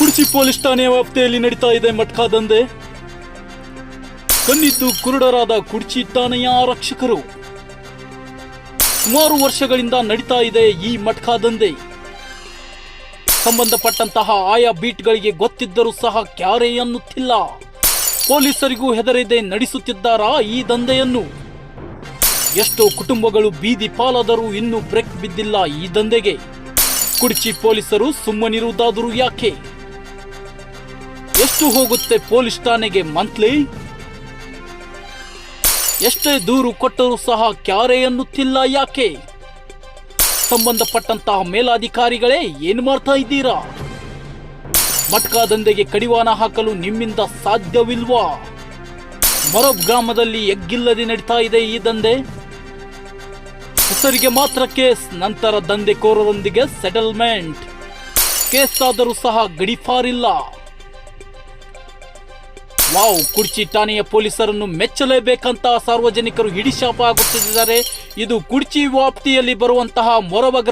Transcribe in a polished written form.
ಕುರ್ಚಿ ಪೊಲೀಸ್ ಠಾಣೆಯ ವ್ಯಾಪ್ತಿಯಲ್ಲಿ ನಡೀತಾ ಇದೆ ಮಟ್ಕಾ ದಂಧೆ. ಕಣ್ಣಿದ್ದು ಕುರುಡರಾದ ಕುರ್ಚಿ ಠಾಣೆಯ ಆರಕ್ಷಕರು. ಸುಮಾರು ವರ್ಷಗಳಿಂದ ನಡೀತಾ ಇದೆ ಈ ಮಟ್ಕಾ ದಂಧೆ. ಸಂಬಂಧಪಟ್ಟಂತಹ ಆಯಾ ಬೀಟ್ಗಳಿಗೆ ಗೊತ್ತಿದ್ದರೂ ಸಹ ಕ್ಯಾರೆ ಅನ್ನುತ್ತಿಲ್ಲ. ಪೊಲೀಸರಿಗೂ ಹೆದರದೆ ನಡೆಸುತ್ತಿದ್ದಾರಾ ಈ ದಂಧೆಯನ್ನು? ಎಷ್ಟೋ ಕುಟುಂಬಗಳು ಬೀದಿ ಪಾಲಾದರೂ ಇನ್ನೂ ಬ್ರೇಕ್ ಬಿದ್ದಿಲ್ಲ ಈ ದಂಧೆಗೆ. ಕುರ್ಚಿ ಪೊಲೀಸರು ಸುಮ್ಮನಿರುವುದಾದರೂ ಯಾಕೆ? ಎಷ್ಟು ಹೋಗುತ್ತೆ ಪೊಲೀಸ್ ಠಾಣೆಗೆ ಮಂತ್ಲಿ? ಎಷ್ಟೇ ದೂರು ಕೊಟ್ಟರೂ ಸಹ ಕ್ಯಾರೆ ಅನ್ನುತ್ತಿಲ್ಲ ಯಾಕೆ? ಸಂಬಂಧಪಟ್ಟಂತಹ ಮೇಲಾಧಿಕಾರಿಗಳೇ ಏನು ಮಾಡ್ತಾ ಇದ್ದೀರಾ? ಮಟ್ಕಾ ದಂಧೆಗೆ ಕಡಿವಾಣ ಹಾಕಲು ನಿಮ್ಮಿಂದ ಸಾಧ್ಯವಿಲ್ವಾ? ಮೊರಬ್ ಗ್ರಾಮದಲ್ಲಿ ಎಗ್ಗಿಲ್ಲದೆ ನಡೀತಾ ಇದೆ ಈ ದಂಧೆ. ಹೆಸರಿಗೆ ಮಾತ್ರ ಕೇಸ್, ನಂತರ ದಂಧೆಕೋರರೊಂದಿಗೆ ಸೆಟಲ್ಮೆಂಟ್. ಕೇಸ್ ಆದರೂ ಸಹ ಗಡೀಪಾರಿಲ್ಲ. ವಾವ್, ಕುರ್ಚಿ ಠಾಣೆಯ ಪೊಲೀಸರನ್ನು ಮೆಚ್ಚಲೇಬೇಕಂತ ಸಾರ್ವಜನಿಕರು ಹಿಡಿಶಾಪ ಆಗುತ್ತಿದ್ದಾರೆ. ಇದು ಕುರ್ಚಿ ವ್ಯಾಪ್ತಿಯಲ್ಲಿ ಬರುವಂತಹ ಮೊರಬ ಗ್ರಾಮ